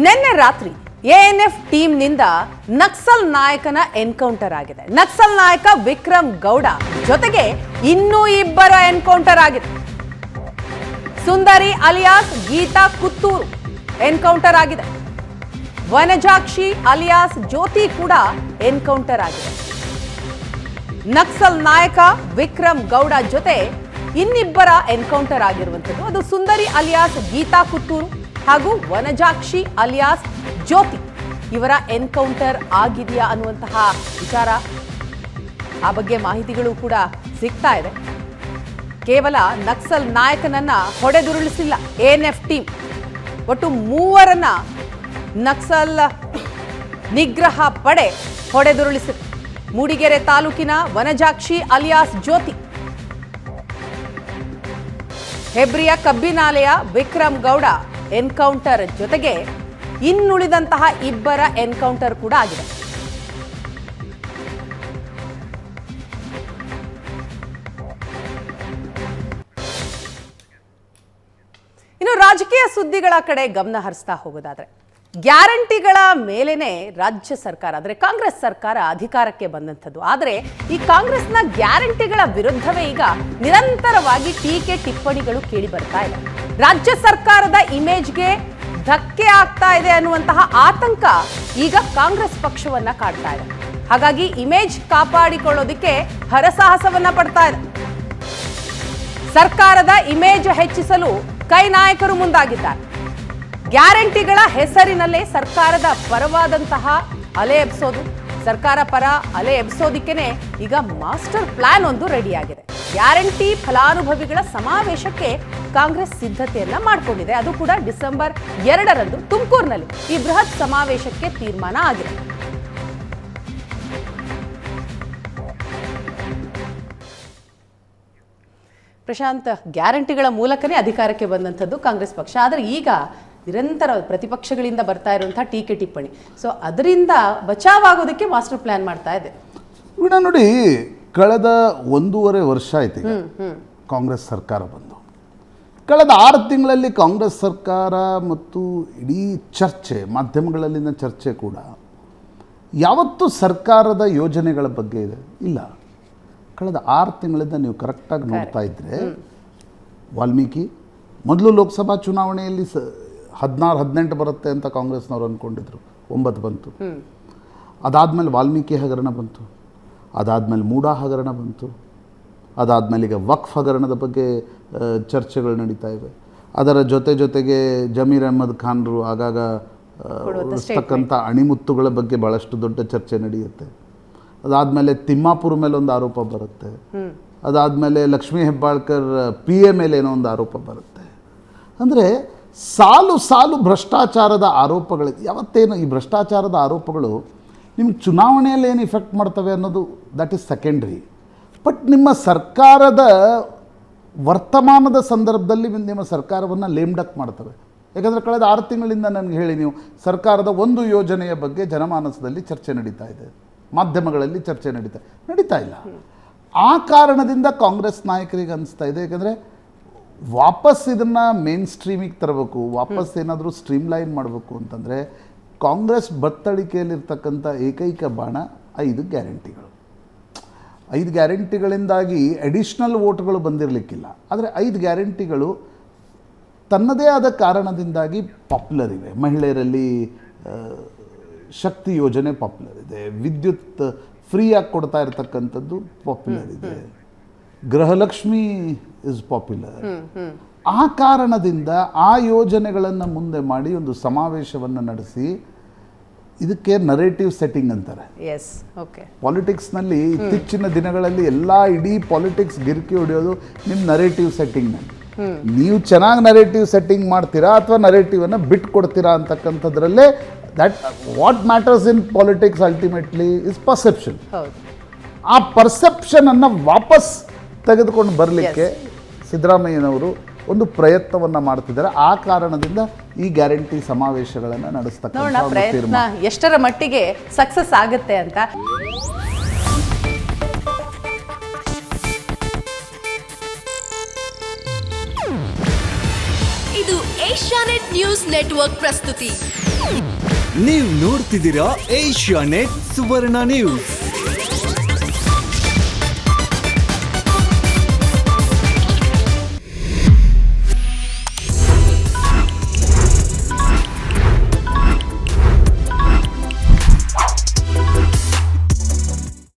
ನಿನ್ನೆ ರಾತ್ರಿ ಎಎನ್ಎಫ್ ಟೀಮ್ನಿಂದ ನಕ್ಸಲ್ ನಾಯಕನ ಎನ್ಕೌಂಟರ್ ಆಗಿದೆ. ನಕ್ಸಲ್ ನಾಯಕ ವಿಕ್ರಮ್ ಗೌಡ ಜೊತೆಗೆ ಇನ್ನೂ ಇಬ್ಬರ ಎನ್ಕೌಂಟರ್ ಆಗಿದೆ. ಸುಂದರಿ ಅಲಿಯಾಸ್ ಗೀತಾ ಕುತ್ತೂರು ಎನ್ಕೌಂಟರ್ ಆಗಿದೆ. ವನಜಾಕ್ಷಿ ಅಲಿಯಾಸ್ ಜ್ಯೋತಿ ಕೂಡ ಎನ್ಕೌಂಟರ್ ಆಗಿದೆ. ನಕ್ಸಲ್ ನಾಯಕ ವಿಕ್ರಮ್ ಗೌಡ ಜೊತೆ ಇನ್ನಿಬ್ಬರ ಎನ್ಕೌಂಟರ್ ಆಗಿರುವಂಥದ್ದು. ಅದು ಸುಂದರಿ ಅಲಿಯಾಸ್ ಗೀತಾ ಕುತ್ತೂರು ಹಾಗೂ ವನಜಾಕ್ಷಿ ಅಲಿಯಾಸ್ ಜ್ಯೋತಿ ಇವರ ಎನ್ಕೌಂಟರ್ ಆಗಿದೆಯಾ ಅನ್ನುವಂತಹ ವಿಚಾರ, ಆ ಬಗ್ಗೆ ಮಾಹಿತಿಗಳು ಕೂಡ ಸಿಗ್ತಾ ಇದೆ. ಕೇವಲ ನಕ್ಸಲ್ ನಾಯಕನನ್ನ ಹೊಡೆದುರುಳಿಸಿಲ್ಲ ಎಎನ್ಎಫ್ ಟೀಮ್, ಒಟ್ಟು ಮೂವರನ್ನ ನಕ್ಸಲ್ ನಿಗ್ರಹ ಪಡೆ ಹೊಡೆದುರುಳಿಸಿದೆ. ಮೂಡಿಗೆರೆ ತಾಲೂಕಿನ ವನಜಾಕ್ಷಿ ಅಲಿಯಾಸ್ ಜ್ಯೋತಿ, ಹೆಬ್ರಿಯ ಕಬ್ಬಿನಾಲೆಯ ವಿಕ್ರಮ್ ಗೌಡ ಎನ್ಕೌಂಟರ್ ಜೊತೆಗೆ ಇನ್ನುಳಿದಂತಹ ಇಬ್ಬರ ಎನ್ಕೌಂಟರ್ ಕೂಡ ಆಗಿದೆ. ಇನ್ನು ರಾಜಕೀಯ ಸುದ್ದಿಗಳ ಕಡೆ ಗಮನ ಹರಿಸ್ತಾ ಹೋಗೋದಾದ್ರೆ, ಗ್ಯಾರಂಟಿಗಳ ಮೇಲೇನೆ ರಾಜ್ಯ ಸರ್ಕಾರ ಅಂದ್ರೆ ಕಾಂಗ್ರೆಸ್ ಸರ್ಕಾರ ಅಧಿಕಾರಕ್ಕೆ ಬಂದಂಥದ್ದು. ಆದರೆ ಈ ಕಾಂಗ್ರೆಸ್ನ ಗ್ಯಾರಂಟಿಗಳ ವಿರುದ್ಧವೇ ಈಗ ನಿರಂತರವಾಗಿ ಟೀಕೆ ಟಿಪ್ಪಣಿಗಳು ಕೇಳಿ ಬರ್ತಾ ಇದೆ. ರಾಜ್ಯ ಸರ್ಕಾರದ ಇಮೇಜ್ಗೆ ಧಕ್ಕೆ ಆಗ್ತಾ ಇದೆ ಅನ್ನುವಂತಹ ಆತಂಕ ಈಗ ಕಾಂಗ್ರೆಸ್ ಪಕ್ಷವನ್ನ ಕಾಡ್ತಾ ಇದೆ. ಹಾಗಾಗಿ ಇಮೇಜ್ ಕಾಪಾಡಿಕೊಳ್ಳೋದಕ್ಕೆ ಹರಸಾಹಸವನ್ನ ಪಡ್ತಾ ಇದೆ. ಸರ್ಕಾರದ ಇಮೇಜ್ ಹೆಚ್ಚಿಸಲು ಕೈ ನಾಯಕರು ಮುಂದಾಗಿದ್ದಾರೆ. ಗ್ಯಾರಂಟಿಗಳ ಹೆಸರಿನಲ್ಲೇ ಸರ್ಕಾರದ ಪರವಾದಂತಹ ಅಲೆ ಎಬ್ಸೋದು, ಸರ್ಕಾರ ಪರ ಅಲೆ ಎಬ್ಸೋದಿಕ್ಕೇನೆ ಈಗ ಮಾಸ್ಟರ್ ಪ್ಲಾನ್ ಒಂದು ರೆಡಿಯಾಗಿದೆ. ಗ್ಯಾರಂಟಿ ಫಲಾನುಭವಿಗಳ ಸಮಾವೇಶಕ್ಕೆ ಕಾಂಗ್ರೆಸ್ ಸಿದ್ಧತೆಯನ್ನ ಮಾಡಿಕೊಂಡಿದೆ. ಅದು ಕೂಡ ಡಿಸೆಂಬರ್ 2ರಂದು ತುಮಕೂರಿನಲ್ಲಿ ಈ ಬೃಹತ್ ಸಮಾವೇಶಕ್ಕೆ ತೀರ್ಮಾನ ಆಗಿದೆ. ಪ್ರಶಾಂತ್, ಗ್ಯಾರಂಟಿಗಳ ಮೂಲಕನೇ ಅಧಿಕಾರಕ್ಕೆ ಬಂದಂಥದ್ದು ಕಾಂಗ್ರೆಸ್ ಪಕ್ಷ. ಆದರೆ ಈಗ ನಿರಂತರ ಪ್ರತಿಪಕ್ಷಗಳಿಂದ ಬರ್ತಾ ಇರುವಂತಹ ಟೀಕೆ ಟಿಪ್ಪಣಿ, ಸೊ ಅದರಿಂದ ಬಚಾವಾಗೋದಕ್ಕೆ ಮಾಸ್ಟರ್ ಪ್ಲಾನ್ ಮಾಡ್ತಾ ಇದೆ. ನೋಡಿ, ಕಳೆದ 1.5 ವರ್ಷ ಆಯ್ತು ಕಾಂಗ್ರೆಸ್ ಸರ್ಕಾರ ಬಂದು. ಕಳೆದ 6 ತಿಂಗಳಲ್ಲಿ ಕಾಂಗ್ರೆಸ್ ಸರ್ಕಾರ ಮತ್ತು ಇಡೀ ಚರ್ಚೆ, ಮಾಧ್ಯಮಗಳಲ್ಲಿನ ಚರ್ಚೆ ಕೂಡ ಯಾವತ್ತೂ ಸರ್ಕಾರದ ಯೋಜನೆಗಳ ಬಗ್ಗೆ ಇಲ್ಲ. ಕಳೆದ 6 ತಿಂಗಳಿಂದ ನೀವು ಕರೆಕ್ಟಾಗಿ ನೋಡ್ತಾ ಇದ್ದರೆ, ವಾಲ್ಮೀಕಿ ಮೊದಲು ಲೋಕಸಭಾ ಚುನಾವಣೆಯಲ್ಲಿ 16-18 ಬರುತ್ತೆ ಅಂತ ಕಾಂಗ್ರೆಸ್ನವ್ರು ಅಂದ್ಕೊಂಡಿದ್ರು, 9 ಬಂತು. ಅದಾದಮೇಲೆ ವಾಲ್ಮೀಕಿ ಹಗರಣ ಬಂತು, ಅದಾದಮೇಲೆ ಮೂಡಾ ಹಗರಣ ಬಂತು, ಅದಾದಮೇಲೆ ಈಗ ವಕ್ಫ್ ಹಗರಣದ ಬಗ್ಗೆ ಚರ್ಚೆಗಳು ನಡೀತಾ ಇವೆ. ಅದರ ಜೊತೆಗೆ ಜಮೀರ್ ಅಹ್ಮದ್ ಖಾನ್ರು ಆಗಾಗ ಇರ್ತಕ್ಕಂಥ ಅಣಿಮುತ್ತುಗಳ ಬಗ್ಗೆ ಭಾಳಷ್ಟು ದೊಡ್ಡ ಚರ್ಚೆ ನಡೆಯುತ್ತೆ. ಅದಾದಮೇಲೆ ತಿಮ್ಮಾಪುರ ಮೇಲೆ ಒಂದು ಆರೋಪ ಬರುತ್ತೆ. ಅದಾದಮೇಲೆ ಲಕ್ಷ್ಮೀ ಹೆಬ್ಬಾಳ್ಕರ್ PA ಮೇಲೆ ಏನೋ ಒಂದು ಆರೋಪ ಬರುತ್ತೆ. ಅಂದರೆ ಸಾಲು ಭ್ರಷ್ಟಾಚಾರದ ಆರೋಪಗಳು. ಯಾವತ್ತೇನು ಈ ಭ್ರಷ್ಟಾಚಾರದ ಆರೋಪಗಳು ನಿಮ್ಗೆ ಚುನಾವಣೆಯಲ್ಲಿ ಏನು ಇಫೆಕ್ಟ್ ಮಾಡ್ತವೆ ಅನ್ನೋದು ದಟ್ ಈಸ್ ಸೆಕೆಂಡ್ರಿ. ಬಟ್ ನಿಮ್ಮ ಸರ್ಕಾರದ ವರ್ತಮಾನದ ಸಂದರ್ಭದಲ್ಲಿ ನಿಮ್ಮ ಸರ್ಕಾರವನ್ನು ಲೇಮ್ಡಕ್ ಮಾಡ್ತವೆ. ಯಾಕಂದರೆ ಕಳೆದ 6 ತಿಂಗಳಿಂದ ನನಗೆ ಹೇಳಿ, ನೀವು ಸರ್ಕಾರದ ಒಂದು ಯೋಜನೆಯ ಬಗ್ಗೆ ಜನಮಾನಸದಲ್ಲಿ ಚರ್ಚೆ ನಡೀತಾ ಇದೆ, ಮಾಧ್ಯಮಗಳಲ್ಲಿ ಚರ್ಚೆ ನಡೀತಾ ಇಲ್ಲ. ಆ ಕಾರಣದಿಂದ ಕಾಂಗ್ರೆಸ್ ನಾಯಕರಿಗೆ ಅನಿಸ್ತಾ ಇದೆ, ಯಾಕಂದರೆ ವಾಪಸ್ ಇದನ್ನು ಮೇನ್ ಸ್ಟ್ರೀಮಿಗೆ ತರಬೇಕು, ವಾಪಸ್ ಏನಾದರೂ ಸ್ಟ್ರೀಮ್ಲೈನ್ ಮಾಡಬೇಕು ಅಂತಂದರೆ ಕಾಂಗ್ರೆಸ್ ಬತ್ತಳಿಕೆಯಲ್ಲಿರ್ತಕ್ಕಂಥ ಏಕೈಕ ಬಾಣ 5 ಗ್ಯಾರಂಟಿಗಳು. 5 ಗ್ಯಾರಂಟಿಗಳಿಂದಾಗಿ ಅಡಿಷ್ನಲ್ ವೋಟ್ಗಳು ಬಂದಿರಲಿಕ್ಕಿಲ್ಲ. ಆದರೆ 5 ಗ್ಯಾರಂಟಿಗಳು ತನ್ನದೇ ಆದ ಕಾರಣದಿಂದಾಗಿ ಪಾಪ್ಯುಲರ್ ಇವೆ. ಮಹಿಳೆಯರಲ್ಲಿ ಶಕ್ತಿ ಯೋಜನೆ ಪಾಪ್ಯುಲರ್ ಇದೆ, ವಿದ್ಯುತ್ ಫ್ರೀಯಾಗಿ ಕೊಡ್ತಾ ಇರತಕ್ಕಂಥದ್ದು ಪಾಪ್ಯುಲರ್ ಇದೆ, ಗೃಹಲಕ್ಷ್ಮಿ ಇಸ್ ಪಾಪ್ಯುಲರ್. ಆ ಕಾರಣದಿಂದ ಆ ಯೋಜನೆಗಳನ್ನು ಮುಂದೆ ಮಾಡಿ ಒಂದು ಸಮಾವೇಶವನ್ನು ನಡೆಸಿ, ಇದಕ್ಕೆ ನರೇಟಿವ್ ಸೆಟ್ಟಿಂಗ್ ಅಂತಾರೆ. ಪಾಲಿಟಿಕ್ಸ್ನಲ್ಲಿ ಇತ್ತೀಚಿನ ದಿನಗಳಲ್ಲಿ ಇಡೀ ಪಾಲಿಟಿಕ್ಸ್ ಗಿರ್ಕಿ ಹೊಡೆಯೋದು ನಿಮ್ಮ ನರೇಟಿವ್ ಸೆಟ್ಟಿಂಗ್ನಲ್ಲಿ. ನೀವು ಚೆನ್ನಾಗಿ ನರೇಟಿವ್ ಸೆಟ್ಟಿಂಗ್ ಮಾಡ್ತೀರಾ ಅಥವಾ ನರೇಟಿವನ್ನು ಬಿಟ್ಟು ಕೊಡ್ತೀರಾ ಅಂತಕ್ಕಂಥದ್ರಲ್ಲೇ that what matters in politics ultimately is perception. ಆ ಪರ್ಸೆಪ್ಷನನ್ನು ವಾಪಸ್ ತೆಗೆದುಕೊಂಡು ಬರಲಿಕ್ಕೆ ಸಿದ್ದರಾಮಯ್ಯನವರು ಒಂದು ಪ್ರಯತ್ನವನ್ನು ಮಾಡ್ತಿದ್ದಾರೆ. ಆ ಕಾರಣದಿಂದ ಈ ಗ್ಯಾರಂಟಿ ಸಮಾವೇಶಗಳನ್ನು ನಡೆಸ್ತಕ್ಕಂಥ ಪ್ರಯತ್ನ ಎಷ್ಟರ ಮಟ್ಟಿಗೆ ಸಕ್ಸಸ್ ಆಗುತ್ತೆ ಅಂತ. ಇದು ಏಷ್ಯಾನೆಟ್ ನ್ಯೂಸ್ ನೆಟ್ವರ್ಕ್ ಪ್ರಸ್ತುತಿ. ನೀವು ನೋಡ್ತಿದ್ದೀರಾ ಏಷ್ಯಾ ನೆಟ್ ಸುವರ್ಣ ನ್ಯೂಸ್.